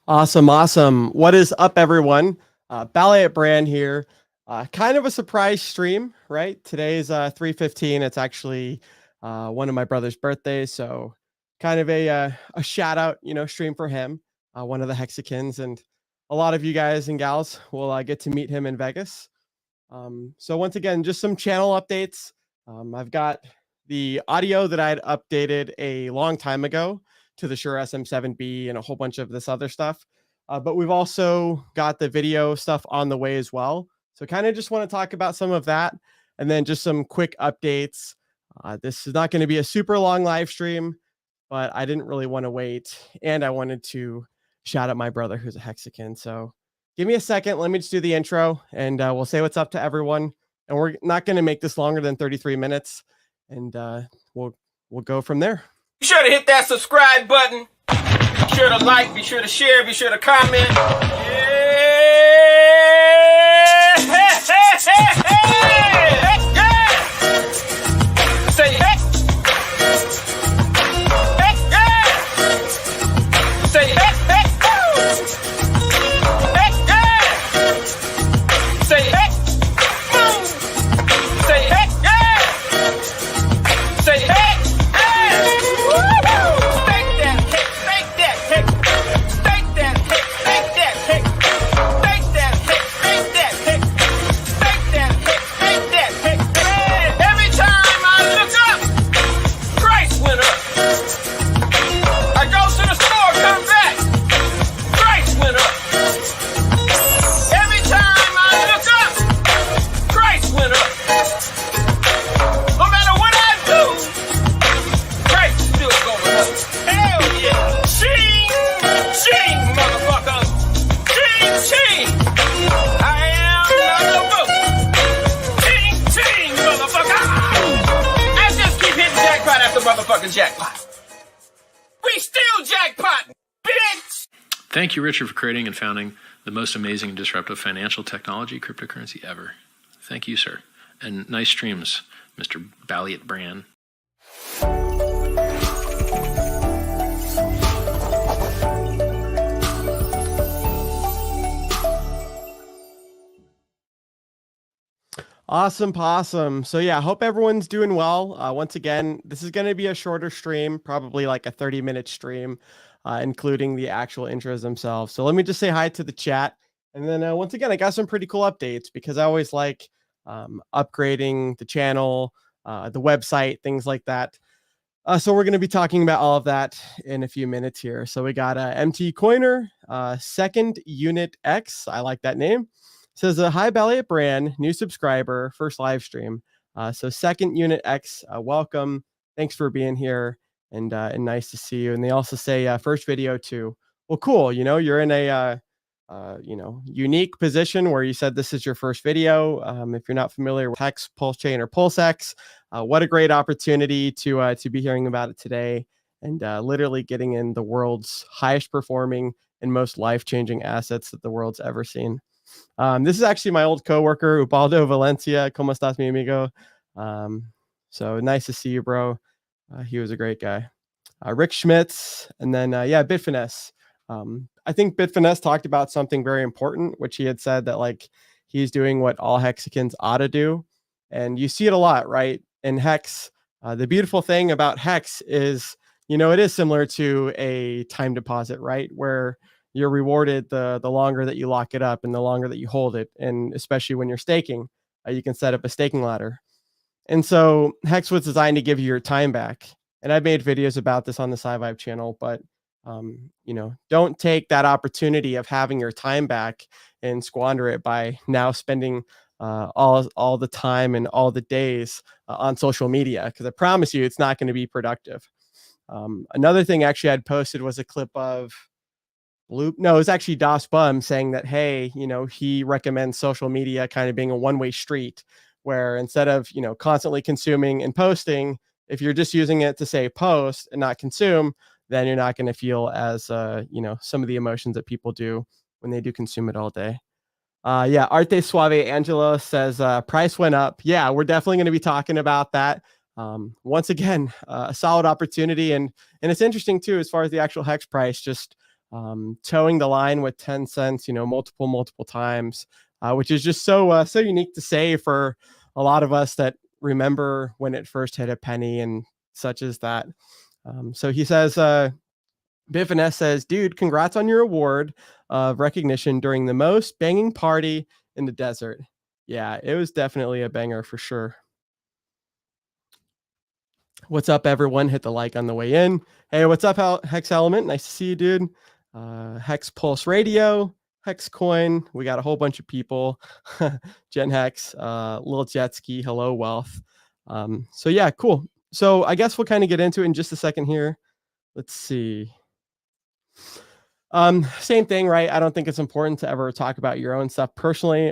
Awesome, awesome. What is up, everyone? BallietBran here. Kind of a surprise stream, right? Today's 3:15. It's actually one of my brother's birthdays, so kind of a shout out, stream for him. One of the Hexicans, and a lot of you guys and gals will get to meet him in Vegas. So once again, just some channel updates. I've got the audio that I'd updated a long time ago to the Shure SM7B and a whole bunch of this other stuff. But we've also got the video stuff on the way as well. So kind of just want to talk about some of that and then just some quick updates. This is not going to be a super long live stream, but I didn't really want to wait. And I wanted to shout out my brother who's a Hexican. So give me a second. Let me just do the intro and we'll say what's up to everyone. And we're not going to make this longer than 33 minutes. And we'll go from there. Be sure to hit that subscribe button. Be sure to like, be sure to share, be sure to comment. Yeah. Say hey. Say hey. Say hey. Say hey. Say hey. Motherfucking jackpot. We still jackpot, bitch! Thank you, Richard, for creating and founding the most amazing and disruptive financial technology cryptocurrency ever. Thank you, sir. And nice streams, Mr. BallietBran. Awesome possum. So yeah, hope everyone's doing well. Once again, this is going to be a shorter stream, probably like a 30-minute stream, including the actual intros themselves. So let me just say hi to the chat. And then once again, I got some pretty cool updates because I always like upgrading the channel, the website, things like that. So we're going to be talking about all of that in a few minutes here. So we got MT Coiner, Second Unit X. I like that name. Says hi BallietBran, new subscriber, first live stream. So Second Unit X, welcome. Thanks for being here and nice to see you. And they also say first video too. Well, cool. You're in a unique position where you said this is your first video. If you're not familiar with Hex, PulseChain, or PulseX, what a great opportunity to be hearing about it today and literally getting in the world's highest performing and most life-changing assets that the world's ever seen. This is actually my old coworker, Ubaldo Valencia. ¿Cómo estás, mi amigo? So nice to see you, bro. He was a great guy. Rick Schmitz, and then Bitfinesse. I think Bitfinesse talked about something very important, which he had said that like he's doing what all Hexicans ought to do, and you see it a lot, right? In Hex, the beautiful thing about Hex is, it is similar to a time deposit, right? Where you're rewarded the longer that you lock it up and the longer that you hold it. And especially when you're staking, you can set up a staking ladder. And so Hex was designed to give you your time back. And I've made videos about this on the SciVibe channel, but don't take that opportunity of having your time back and squander it by now spending all the time and all the days on social media, because I promise you it's not going to be productive. Another thing actually I'd posted was a clip of No, it was actually Das Bum saying that, hey, he recommends social media kind of being a one-way street where instead of, constantly consuming and posting, if you're just using it to say post and not consume, then you're not going to feel as, some of the emotions that people do when they do consume it all day. Arte Suave Angelo says price went up. Yeah, we're definitely going to be talking about that. Once again, a solid opportunity. And it's interesting, too, as far as the actual Hex price, just towing the line with 10 cents, multiple times, which is just so unique to say for a lot of us that remember when it first hit a penny and such as that. So he says, Biff says, dude, congrats on your award of recognition during the most banging party in the desert. Yeah, it was definitely a banger for sure. What's up, everyone? Hit the like on the way in. Hey, what's up, Hex Element? Nice to see you, dude. Hex Pulse Radio, Hex Coin. We got a whole bunch of people. Gen Hex, Lil Jetski, hello, Wealth. So yeah, cool. So I guess we'll kind of get into it in just a second here. Let's see. Same thing, right? I don't think it's important to ever talk about your own stuff personally,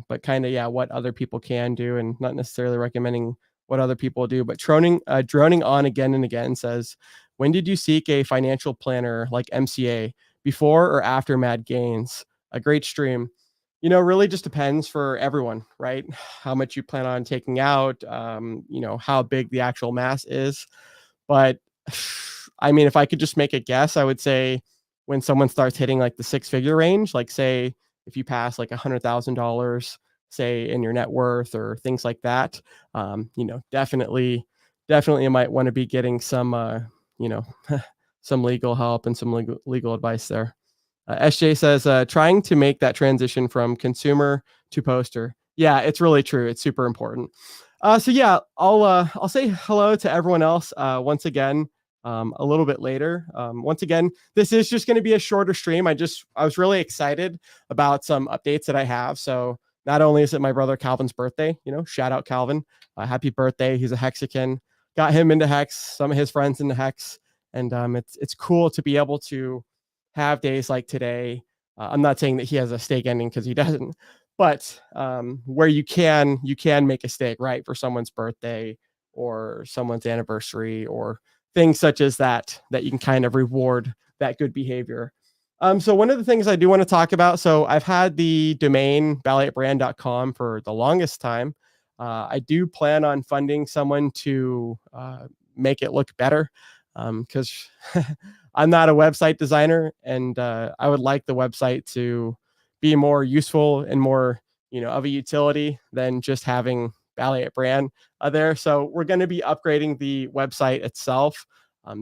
but kind of, yeah, what other people can do, and not necessarily recommending what other people do. But droning on again and again says, when did you seek a financial planner like MCA, before or after Mad Gains? A great stream. Really just depends for everyone, right? How much you plan on taking out, how big the actual mass is. But I mean, if I could just make a guess, I would say when someone starts hitting like the 6-figure range, like say if you pass like $100,000, say in your net worth or things like that, definitely you might want to be getting some, some legal help and some legal advice there. SJ says, trying to make that transition from consumer to poster. Yeah, it's really true. It's super important. So yeah, I'll say hello to everyone else once again a little bit later. Once again, this is just going to be a shorter stream. I was really excited about some updates that I have. So not only is it my brother Calvin's birthday, shout out Calvin, happy birthday. He's a Hexican. Got him into Hex, some of his friends into Hex, and it's cool to be able to have days like today. I'm not saying that he has a stake ending, because he doesn't, but where you can make a stake, right, for someone's birthday or someone's anniversary or things such as that you can kind of reward that good behavior. So one of the things I do want to talk about, so I've had the domain BallietBran.com for the longest time. I do plan on funding someone to make it look better, because I'm not a website designer, and I would like the website to be more useful and more, of a utility than just having BallietBran there. So we're going to be upgrading the website itself.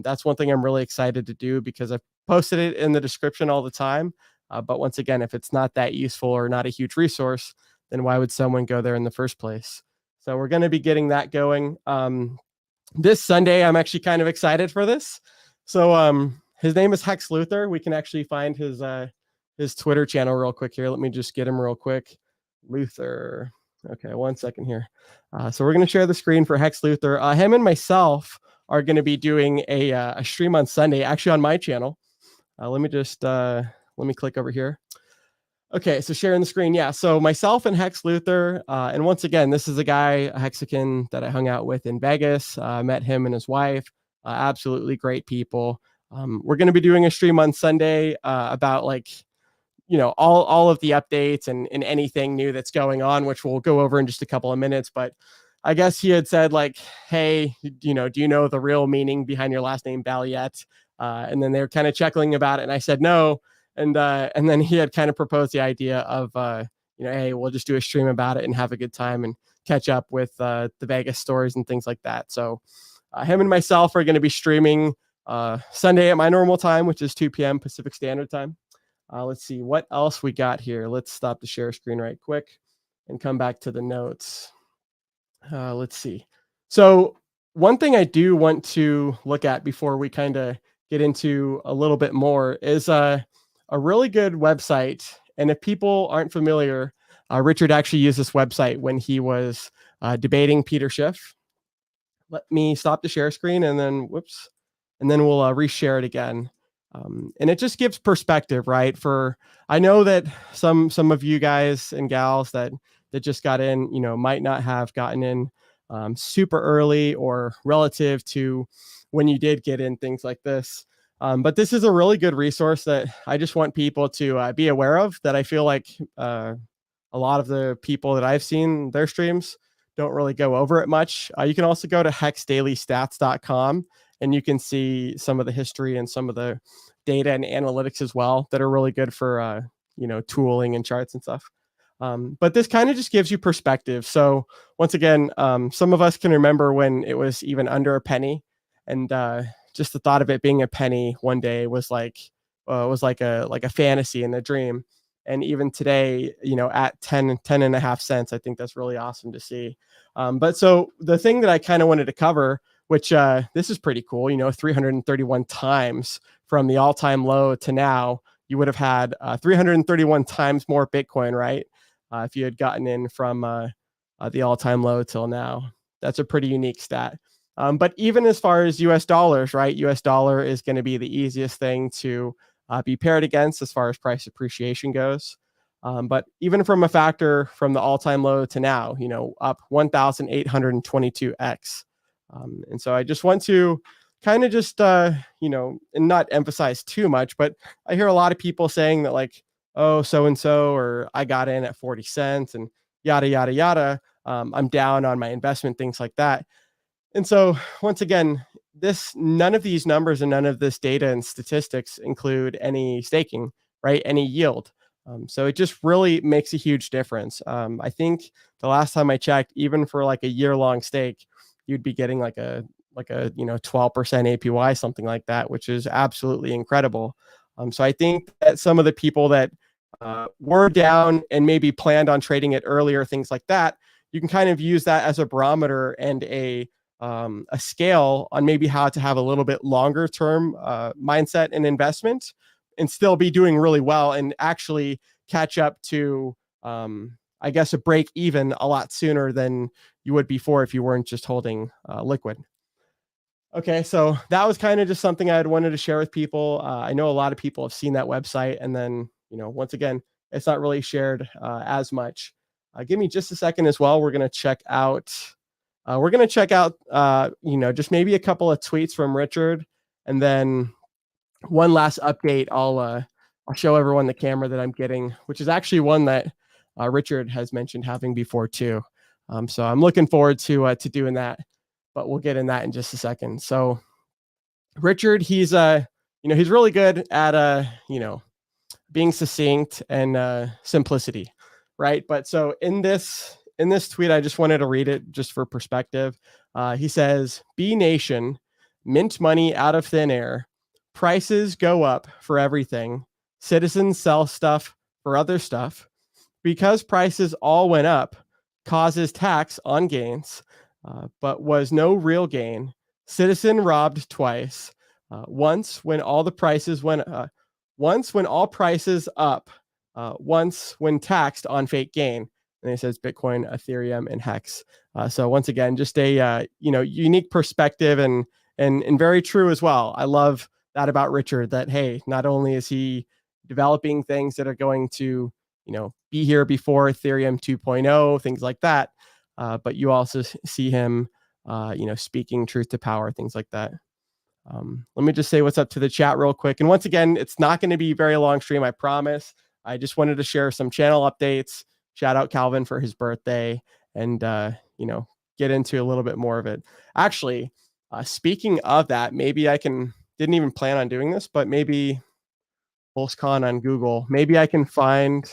That's one thing I'm really excited to do, because I've posted it in the description all the time. But once again, if it's not that useful or not a huge resource, then why would someone go there in the first place? So we're going to be getting that going. This Sunday, I'm actually kind of excited for this. So his name is Hex Luther. We can actually find his Twitter channel real quick here. Let me just get him real quick. Luther. Okay, 1 second here. So we're going to share the screen for Hex Luther. Him and myself are going to be doing a stream on Sunday, actually on my channel. Let me click over here. Okay, so sharing the screen. Yeah, so myself and Hex Luther, and once again, this is a guy, a Hexican that I hung out with in Vegas. Met him and his wife. Absolutely great people. We're going to be doing a stream on Sunday about all of the updates and anything new that's going on, which we'll go over in just a couple of minutes. But I guess he had said hey, do you know the real meaning behind your last name, Balliet? And then they were kind of chuckling about it, and I said no. And then he had kind of proposed the idea of, hey, we'll just do a stream about it and have a good time and catch up with the Vegas stories and things like that. So him and myself are going to be streaming Sunday at my normal time, which is 2 p.m. Pacific Standard Time. Let's see what else we got here. Let's stop the share screen right quick and come back to the notes. Let's see. So one thing I do want to look at before we kind of get into a little bit more is a really good website. And if people aren't familiar, Richard actually used this website when he was debating Peter Schiff. Let me stop the share screen and then we'll reshare it again. And it just gives perspective, right? I know that some of you guys and gals that just got in, might not have gotten in super early or relative to when you did get in, things like this. But this is a really good resource that I just want people to be aware of, that I feel like a lot of the people that I've seen their streams don't really go over it much. You can also go to hexdailystats.com and you can see some of the history and some of the data and analytics as well that are really good for tooling and charts and stuff. But this kind of just gives you perspective. So once again, some of us can remember when it was even under a penny, and just the thought of it being a penny one day was like a fantasy and a dream. And even today, at 10 and a half cents, I think that's really awesome to see. But so the thing that I kind of wanted to cover, which this is pretty cool, 331 times from the all-time low to now, you would have had 331 times more Bitcoin, right? If you had gotten in from the all-time low till now. That's a pretty unique stat. But even as far as US dollars, right? US dollar is going to be the easiest thing to be paired against as far as price appreciation goes. But even from a factor from the all-time low to now, up 1,822x. And so I just want to kind of just, and not emphasize too much, but I hear a lot of people saying that like, oh, so-and-so, or I got in at 40 cents and yada, yada, yada. I'm down on my investment, things like that. And so once again, none of these numbers and none of this data and statistics include any staking, right? Any yield. So it just really makes a huge difference. I think the last time I checked, even for like a year-long stake, you'd be getting like a 12% APY, something like that, which is absolutely incredible. So I think that some of the people that were down and maybe planned on trading it earlier, things like that, you can kind of use that as a barometer and a scale on maybe how to have a little bit longer term mindset and investment and still be doing really well and actually catch up to, I guess, a break even a lot sooner than you would before if you weren't just holding liquid. Okay, so that was kind of just something I had wanted to share with people. I know a lot of people have seen that website, and then, once again, it's not really shared as much. Give me just a second as well. We're going to check out, just maybe a couple of tweets from Richard, and then one last update. I'll show everyone the camera that I'm getting, which is actually one that Richard has mentioned having before too. So I'm looking forward to doing that, but we'll get in that in just a second. So Richard, he's really good at being succinct and simplicity, right? But so in this tweet, I just wanted to read it just for perspective. He says, "B Nation, mint money out of thin air. Prices go up for everything. Citizens sell stuff for other stuff. Because prices all went up, causes tax on gains, but was no real gain. Citizen robbed twice. Once when all prices up, once when taxed on fake gain." And it says Bitcoin, Ethereum, and Hex. So once again, just a unique perspective and very true as well. I love that about Richard. That hey, not only is he developing things that are going to be here before Ethereum 2.0, things like that, but you also see him speaking truth to power, things like that. Let me just say what's up to the chat real quick. And once again, it's not going to be a very long stream, I promise. I just wanted to share some channel updates. Shout out Calvin for his birthday, and get into a little bit more of it. Actually, speaking of that, maybe didn't even plan on doing this, but maybe PulseCon on Google. Maybe I can find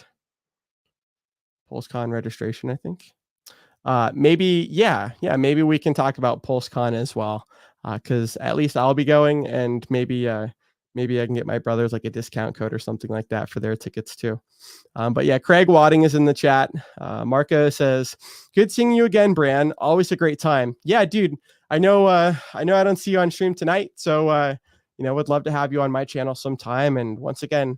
PulseCon registration, I think. Maybe we can talk about PulseCon as well, because at least I'll be going, and maybe I can get my brothers like a discount code or something like that for their tickets too. But yeah, Craig Wadding is in the chat. Marco says, "Good seeing you again, Bran. Always a great time." Yeah, dude. I know I don't see you on stream tonight, so would love to have you on my channel sometime. And once again,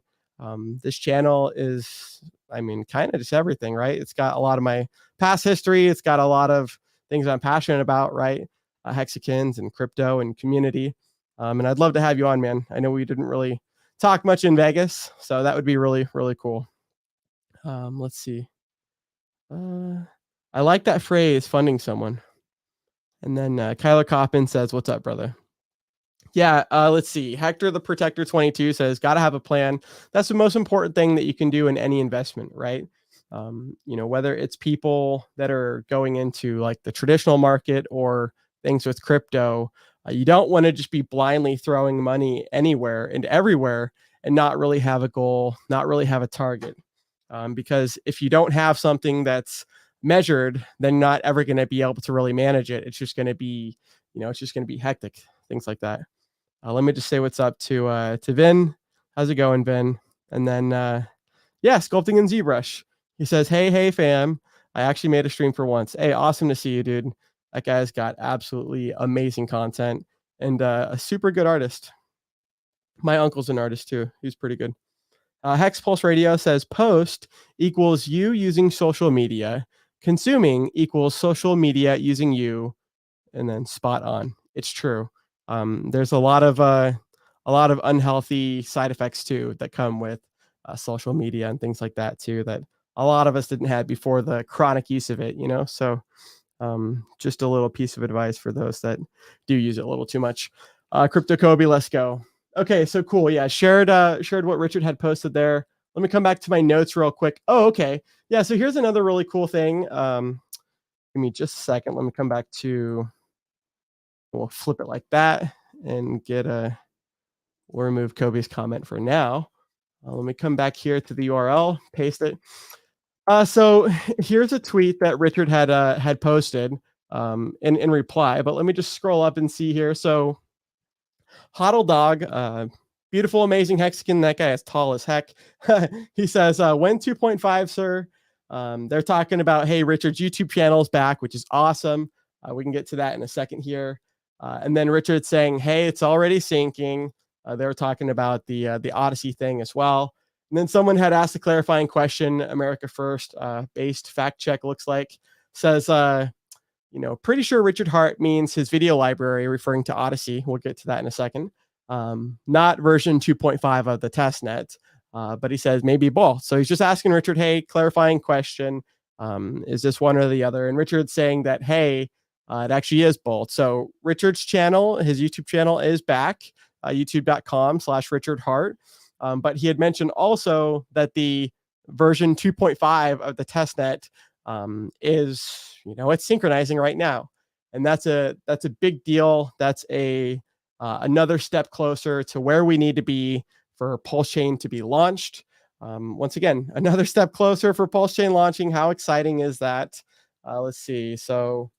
this channel is, kind of just everything, right? It's got a lot of my past history. It's got a lot of things I'm passionate about, right? Hexagons and crypto and community. And I'd love to have you on, man. I know we didn't really talk much in Vegas, so that would be really, really cool. Let's see. I like that phrase, funding someone. And then Kyler Coppin says, "What's up, brother?" Yeah, let's see. Hector the Protector 22 says, "Got to have a plan." That's the most important thing that you can do in any investment, right? Whether it's people that are going into like the traditional market or things with crypto, You don't want to just be blindly throwing money anywhere and everywhere and not really have a goal, not really have a target. Because if you don't have something that's measured, then you're not ever going to be able to really manage it. It's just going to be, it's just going to be hectic, things like that. Let me just say what's up to Vin. How's it going, Vin? And then, yeah, Sculpting in ZBrush. He says, hey, fam. I actually made a stream for once. Hey, awesome to see you, dude. That guy's got absolutely amazing content and a super good artist. My uncle's an artist too. He's pretty good. Hex Pulse Radio says post equals you using social media. Consuming equals social media using you. And then spot on. It's true. There's a lot of unhealthy side effects too that come with social media and things like that too, that a lot of us didn't have before the chronic use of it, so just a little piece of advice for those that do use it a little too much. Crypto Kobe, let's go. Okay, so cool. Yeah, shared what Richard had posted there. Let me come back to my notes real quick. Oh, okay. Yeah, so here's another really cool thing. Give me just a second. Let me come back to, we'll flip it like that and we'll remove Kobe's comment for now. Let me come back here to the URL, paste it. So here's a tweet that Richard had posted in reply, but let me just scroll up and see here. So Hodl Dog, beautiful, amazing Hexagon. That guy is tall as heck. He says, when 2.5, sir? They're talking about, hey, Richard's YouTube channel is back, which is awesome. We can get to that in a second here. And then Richard saying, hey, it's already syncing. They were talking about the Odyssey thing as well. And then someone had asked a clarifying question. America First based fact check looks like says, pretty sure Richard Hart means his video library, referring to Odyssey. We'll get to that in a second. Not version 2.5 of the testnet, but he says maybe both. So he's just asking Richard, hey, clarifying question. Is this one or the other? And Richard's saying that, hey, it actually is both. So Richard's channel, his YouTube channel is back, youtube.com/Richard Hart. But he had mentioned also that the version 2.5 of the testnet is, it's synchronizing right now. And that's a big deal. That's another step closer to where we need to be for PulseChain to be launched. Once again, another step closer for PulseChain launching. How exciting is that? Let's see. So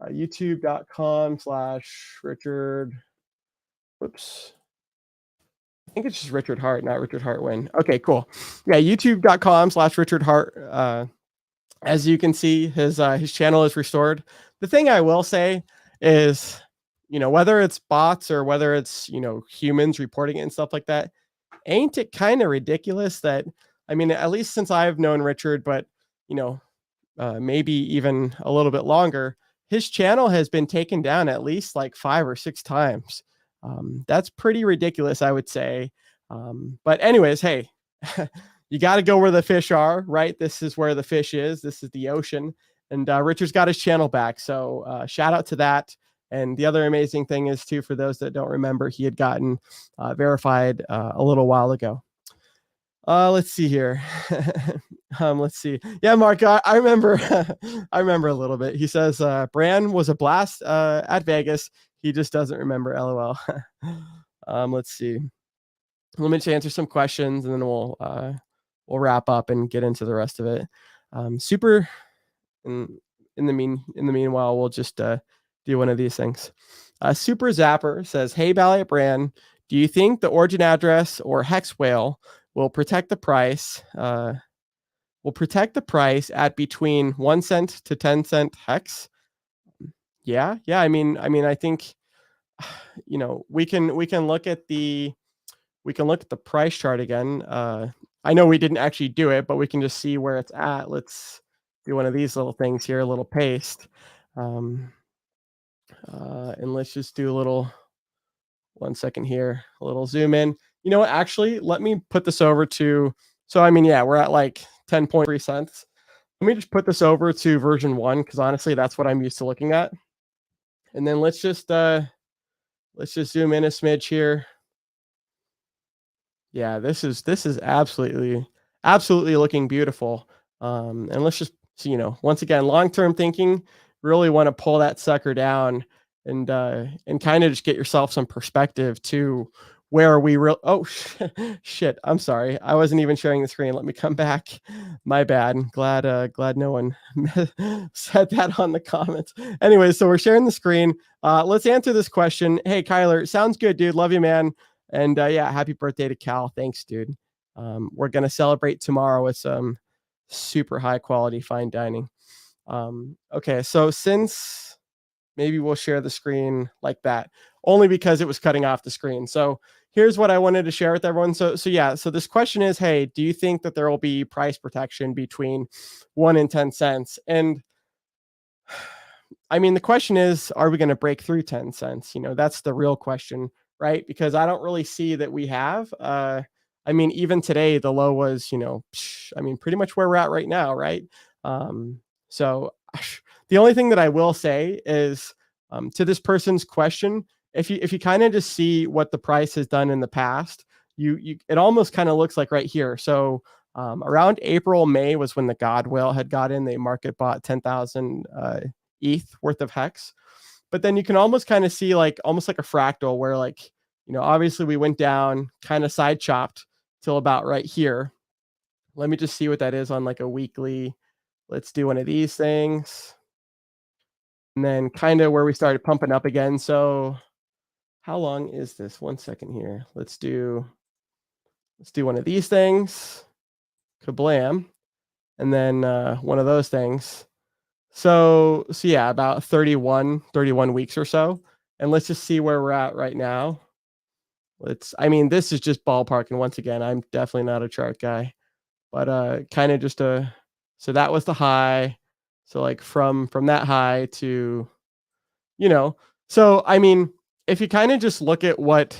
youtube.com/Richard. Whoops. I think it's just Richard Hart, not Richard Hartwin. Okay, cool. Yeah, youtube.com/Richard Hart. As you can see, his channel is restored. The thing I will say is, whether it's bots or whether it's, humans reporting it and stuff like that, ain't it kind of ridiculous that, at least since I've known Richard, but, maybe even a little bit longer, his channel has been taken down at least like 5 or 6 times. That's pretty ridiculous, I would say. But anyways, hey, you got to go where the fish are, right? This is where the fish is. This is the ocean. And Richard's got his channel back. So shout out to that. And the other amazing thing is, too, for those that don't remember, he had gotten verified a little while ago. Let's see here. Let's see. Yeah, Mark, I remember. I remember a little bit. He says, Bran was a blast at Vegas. He just doesn't remember, LOL. Let's see. Let me just answer some questions, and then we'll wrap up and get into the rest of it. Super. In the meanwhile, we'll just do one of these things. Super Zapper says, "Hey, BallietBran, do you think the origin address or hex whale will protect the price? Will protect the price at between 1 cent to 10 cent hex?" Yeah. I think we can look at the price chart again. I know we didn't actually do it, but we can just see where it's at. Let's do one of these little things here, a little paste. And let's just do a little, 1 second here, a little zoom in. You know what? Actually, let me put this over to, we're at like 10.3 cents. Let me just put this over to version 1, because honestly, that's what I'm used to looking at. And then let's just zoom in a smidge here. Yeah, this is absolutely looking beautiful. And let's just see, once again, long-term thinking, really want to pull that sucker down and kind of just get yourself some perspective to where we real. Oh shit! I'm sorry. I wasn't even sharing the screen. Let me come back. My bad. Glad no one said that on the comments. Anyway, so we're sharing the screen. Let's answer this question. Hey, Kyler, sounds good, dude. Love you, man. And yeah, happy birthday to Cal. Thanks, dude. We're gonna celebrate tomorrow with some super high quality fine dining. Okay, so since maybe we'll share the screen like that, only because it was cutting off the screen. So here's what I wanted to share with everyone. So yeah, so this question is, hey, do you think that there will be price protection between 1 and 10 cents? And I mean, the question is, are we going to break through 10 cents? That's the real question, right? Because I don't really see that we have. I mean, even today, the low was, I mean, pretty much where we're at right now, right? So the only thing that I will say is to this person's question, if you kind of just see what the price has done in the past, it almost kind of looks like right here. So around April, May was when the God whale had got in. They market bought 10,000 ETH worth of hex. But then you can almost kind of see almost like a fractal where obviously we went down, kind of side chopped till about right here. Let me just see what that is on like a weekly. Let's do one of these things. And then kind of where we started pumping up again. So how long is this? 1 second here. Let's do one of these things. Kablam. And then one of those things. So yeah, about 31 weeks or so. And let's just see where we're at right now. I mean, this is just ballpark. And once again, I'm definitely not a chart guy, but kind of just so that was the high. So like from that high to, so I mean, if you kind of just look at what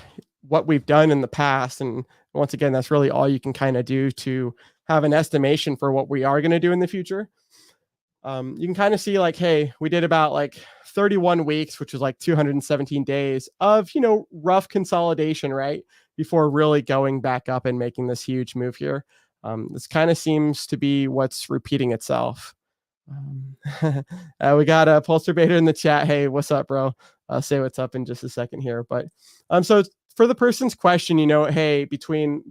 we've done in the past, and once again, that's really all you can kind of do to have an estimation for what we are going to do in the future. You can kind of see like, hey, we did about like 31 weeks, which was like 217 days of, rough consolidation, right? Before really going back up and making this huge move here. This kind of seems to be what's repeating itself. We got a Pulse Debater in the chat. Hey, what's up, bro? I'll say what's up in just a second here. But so for the person's question, hey, between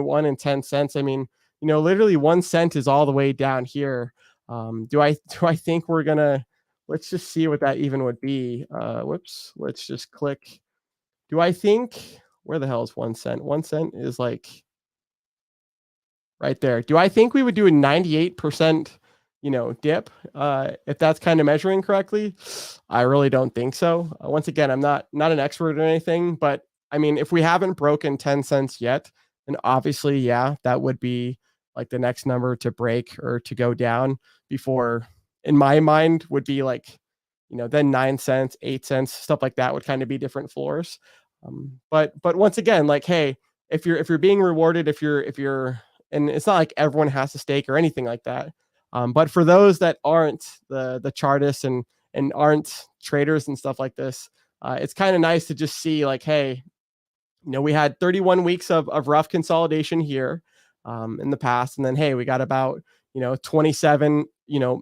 1 and 10 cents, I mean, literally 1 cent is all the way down here. Do I think we're gonna, let's just see what that even would be. Whoops, let's just click. Do I think, where the hell is 1 cent? 1 cent is like right there. Do I think we would do a 98%, dip? If that's kind of measuring correctly, I really don't think so. Once again, I'm not an expert or anything, but I mean, if we haven't broken 10 cents yet, then obviously, yeah, that would be like the next number to break or to go down before, in my mind, would be like, then 9 cents, 8 cents, stuff like that would kind of be different floors. But once again, like, hey, if you're being rewarded, if you're, and it's not like everyone has to stake or anything like that. But for those that aren't the chartists and aren't traders and stuff like this, it's kind of nice to just see like, hey, we had 31 weeks of rough consolidation here in the past. And then, hey, we got about, 27,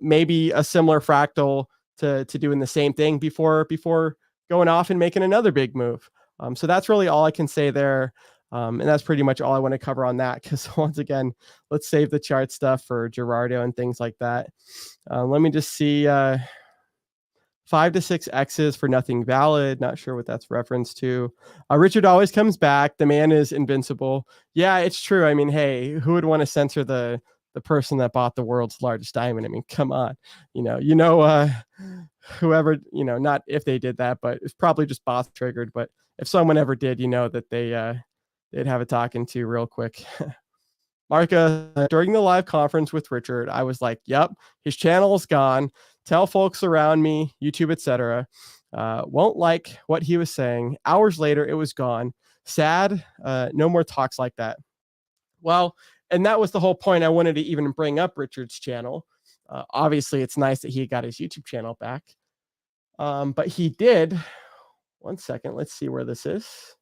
maybe a similar fractal to doing the same thing before going off and making another big move. So that's really all I can say there. And that's pretty much all I want to cover on that. Because once again, let's save the chart stuff for Gerardo and things like that. Let me just see. 5 to 6 X's for nothing valid. Not sure what that's reference to. Richard always comes back. The man is invincible. Yeah, it's true. I mean, hey, who would want to censor the person that bought the world's largest diamond? I mean, come on. Whoever, not if they did that, but it's probably just boss triggered. But if someone ever did, that they'd have a talking to real quick. Marka, during the live conference with Richard, I was like, yep, his channel is gone. Tell folks around me, YouTube, etc. Won't like what he was saying. Hours later, it was gone. Sad. No more talks like that. Well, and that was the whole point. I wanted to even bring up Richard's channel. Obviously, it's nice that he got his YouTube channel back. But he did. 1 second. Let's see where this is.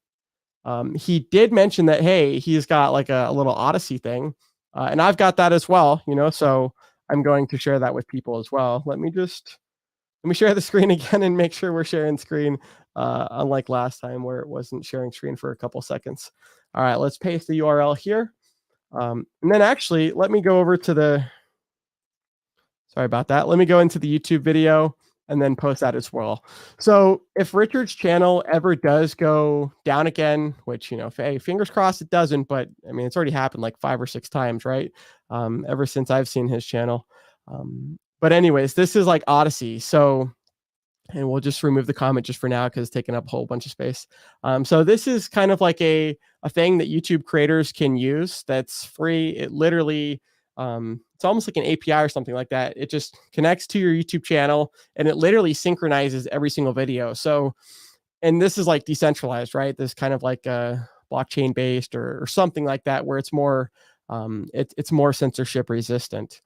He did mention that, hey, he's got like a little Odyssey thing. And I've got that as well, so I'm going to share that with people as well. Let me just Let me share the screen again and make sure we're sharing screen, unlike last time where it wasn't sharing screen for a couple seconds. All right, let's paste the URL here. And then actually, let me go over to the, sorry about that. Let me go into the YouTube video and then post that as well. So if Richard's channel ever does go down again, which, hey, fingers crossed it doesn't, but I mean, it's already happened like 5 or 6 times, right? Ever since I've seen his channel. But anyways, this is like Odyssey. So, and we'll just remove the comment just for now because it's taking up a whole bunch of space. So this is kind of like a thing that YouTube creators can use that's free. It literally, it's almost like an API or something like that. It just connects to your YouTube channel and it literally synchronizes every single video. So, and this is like decentralized, right? This kind of like blockchain based or something like that, where it's more, it's more censorship resistant.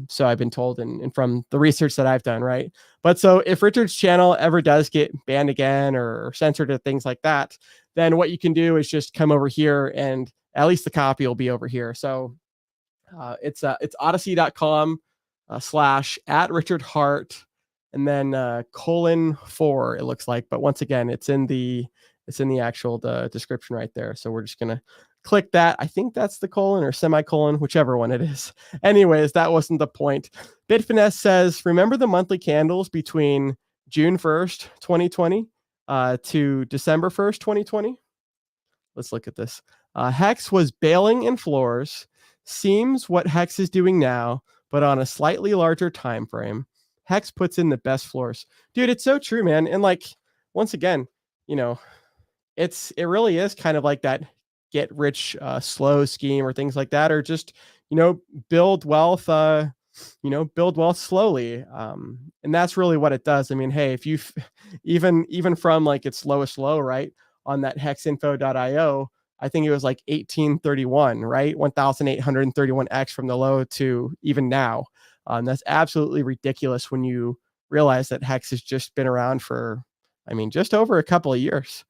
So I've been told, and from the research that I've done, right? But so if Richard's channel ever does get banned again or censored or things like that, then what you can do is just come over here and at least the copy will be over here. So it's odyssey.com /@RichardHart and then :4 it looks like. But once again, it's in the actual description right there. So we're just gonna click that. I think that's the colon or semicolon, whichever one it is. Anyways, that wasn't the point. Bitfinesse says, remember the monthly candles between June 1st, 2020 to December 1st, 2020? Let's look at this. Hex was bailing in floors. Seems what Hex is doing now, but on a slightly larger time frame. Hex puts in the best floors. Dude, it's so true, man. And like, once again, it really is kind of like that get rich slow scheme or things like that, or just build wealth build wealth slowly, and that's really what it does. I mean, hey, if you even from like its lowest low, right, on that hexinfo.io, I think it was like 1831, right, 1831x from the low to even now. That's absolutely ridiculous when you realize that Hex has just been around for, I mean, just over a couple of years.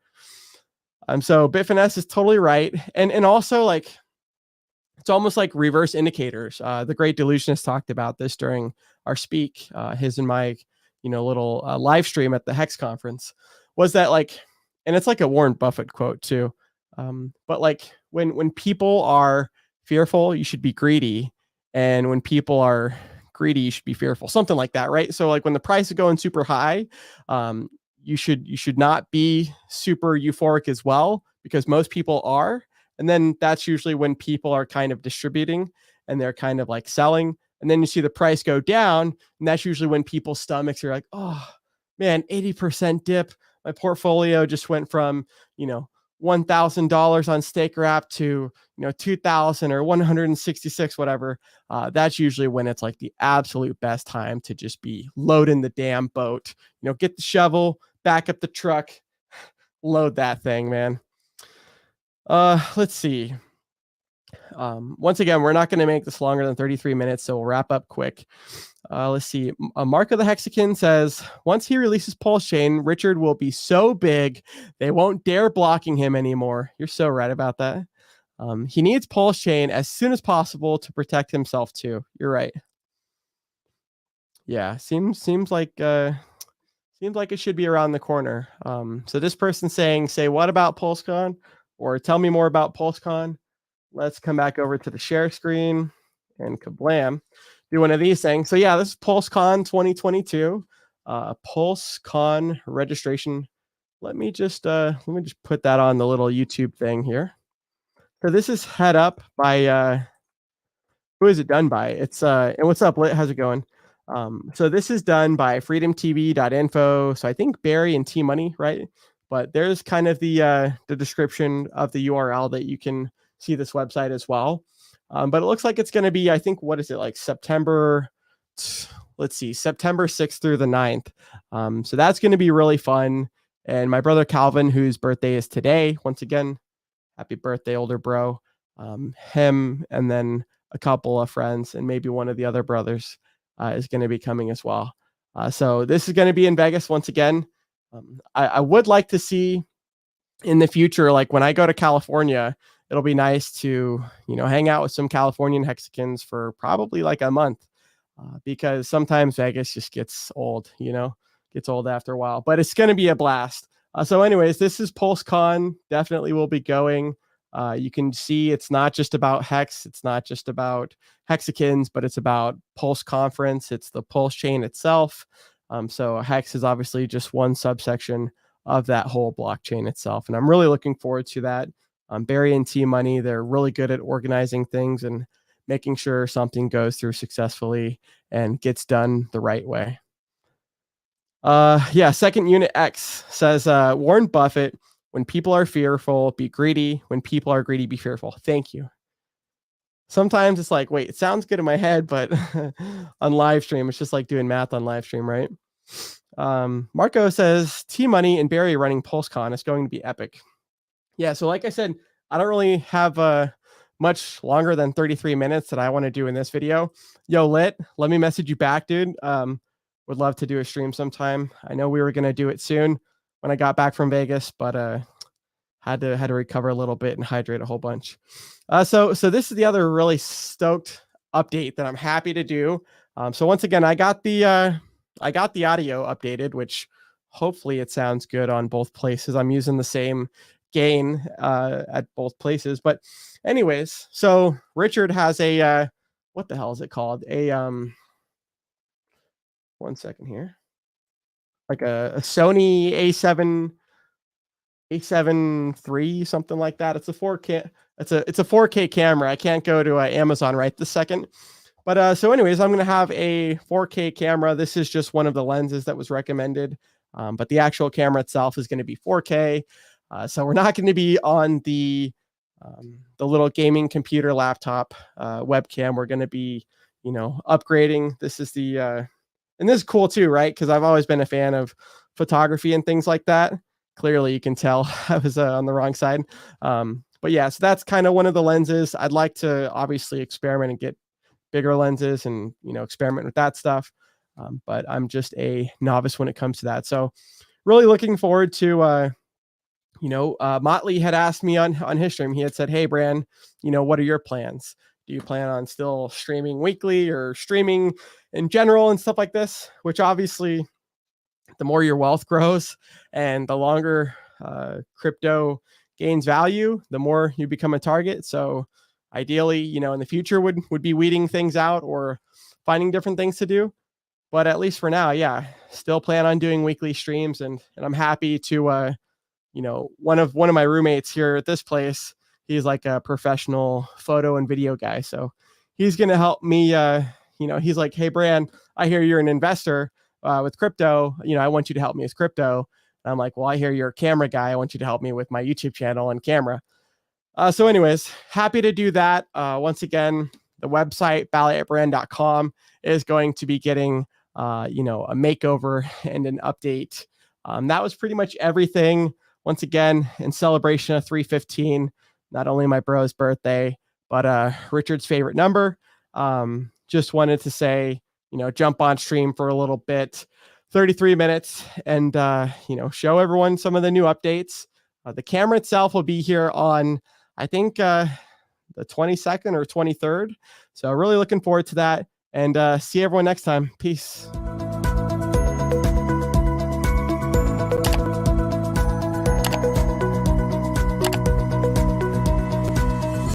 So Bitfinesse is totally right. And also, like, it's almost like reverse indicators. The great delusionist talked about this during our speak, his and my, little live stream at the Hex conference, was that like, and it's like a Warren Buffett quote too. But like when people are fearful, you should be greedy. And when people are greedy, you should be fearful, something like that. Right. So like when the price is going super high, you should not be super euphoric as well, because most people are. And then that's usually when people are kind of distributing and they're kind of like selling. And then you see the price go down. And that's usually when people's stomachs are like, oh man, 80% dip. My portfolio just went from, $1,000 on Stake Wrap to, $2,000 or 166, whatever. That's usually when it's like the absolute best time to just be loading the damn boat, get the shovel, back up the truck, load that thing, man. Let's see. Once again, we're not going to make this longer than 33 minutes, so we'll wrap up quick. Let's see. Mark of the Hexagon says, once he releases PulseChain, Richard will be so big, they won't dare blocking him anymore. You're so right about that. He needs PulseChain as soon as possible to protect himself too. You're right. Yeah, seems like it should be around the corner. So this person saying, say, what about PulseCon? Or tell me more about PulseCon. Let's come back over to the share screen and kablam, do one of these things. So yeah, this is PulseCon 2022. PulseCon registration. Let me just put that on the little YouTube thing here. So this is head up by who is it done by? It's and what's up, Lit? How's it going? So this is done by freedomtv.info. So I think Barry and T Money, right? But there's kind of the description of the URL that you can see this website as well. But it looks like it's going to be, I think, what is it, like September 6th through the 9th. So that's going to be really fun. And my brother Calvin, whose birthday is today, once again, happy birthday, older bro. Him and then a couple of friends and maybe one of the other brothers is going to be coming as well. So this is going to be in Vegas once again. I would like to see in the future, like when I go to California, it'll be nice to, hang out with some Californian Hexicans for probably like a month. because sometimes Vegas just gets old, gets old after a while, but it's going to be a blast. So anyways, this is PulseCon. Definitely will be going. You can see it's not just about Hex. It's not just about hexagons, but it's about Pulse Conference. It's the Pulse chain itself. So Hex is obviously just one subsection of that whole blockchain itself. And I'm really looking forward to that. Barry and T-Money, they're really good at organizing things and making sure something goes through successfully and gets done the right way. Yeah, Second Unit X says, Warren Buffett, when people are fearful, be greedy. When people are greedy, be fearful. Thank you. Sometimes it's like, wait, it sounds good in my head, but on live stream, it's just like doing math on live stream, right? Marco says, T-Money and Barry running PulseCon is going to be epic. Yeah, so like I said, I don't really have much longer than 33 minutes that I want to do in this video. Yo, Lit, let me message you back, dude. Would love to do a stream sometime. I know we were going to do it soon when I got back from Vegas, but had to recover a little bit and hydrate a whole bunch. So this is the other really stoked update that I'm happy to do. So once again, I got the audio updated, which hopefully it sounds good on both places. I'm using the same gain at both places. But anyways, so Richard has a what the hell is it called? A 1 second here. Like a Sony A7 III, something like that. It's a 4K. It's a 4K camera. I can't go to Amazon right this second. But so anyways, I'm going to have a 4K camera. This is just one of the lenses that was recommended. But the actual camera itself is going to be 4K. So we're not going to be on the little gaming computer laptop webcam. We're going to be, upgrading. This is the and this is cool too, right? Because I've always been a fan of photography and things like that. Clearly, you can tell I was on the wrong side. But yeah, so that's kind of one of the lenses. I'd like to obviously experiment and get bigger lenses and, experiment with that stuff. But I'm just a novice when it comes to that. So really looking forward to, Motley had asked me on his stream. He had said, hey, Bran, what are your plans? Do you plan on still streaming weekly or streaming in general and stuff like this? Which obviously, the more your wealth grows and the longer crypto gains value, the more you become a target. So ideally, in the future would be weeding things out or finding different things to do. But at least for now, yeah, still plan on doing weekly streams. And I'm happy to, one of my roommates here at this place, he's like a professional photo and video guy. So he's going to help me. He's like, hey, Bran, I hear you're an investor with crypto. I want you to help me with crypto. And I'm like, well, I hear you're a camera guy. I want you to help me with my YouTube channel and camera. So anyways, happy to do that. Once again, the website, BallietBran.com, is going to be getting, a makeover and an update. That was pretty much everything. Once again, in celebration of 315, not only my bro's birthday, but Richard's favorite number. Just wanted to say, jump on stream for a little bit, 33 minutes, and, show everyone some of the new updates. The camera itself will be here on, I think, the 22nd or 23rd. So really looking forward to that, and see everyone next time. Peace.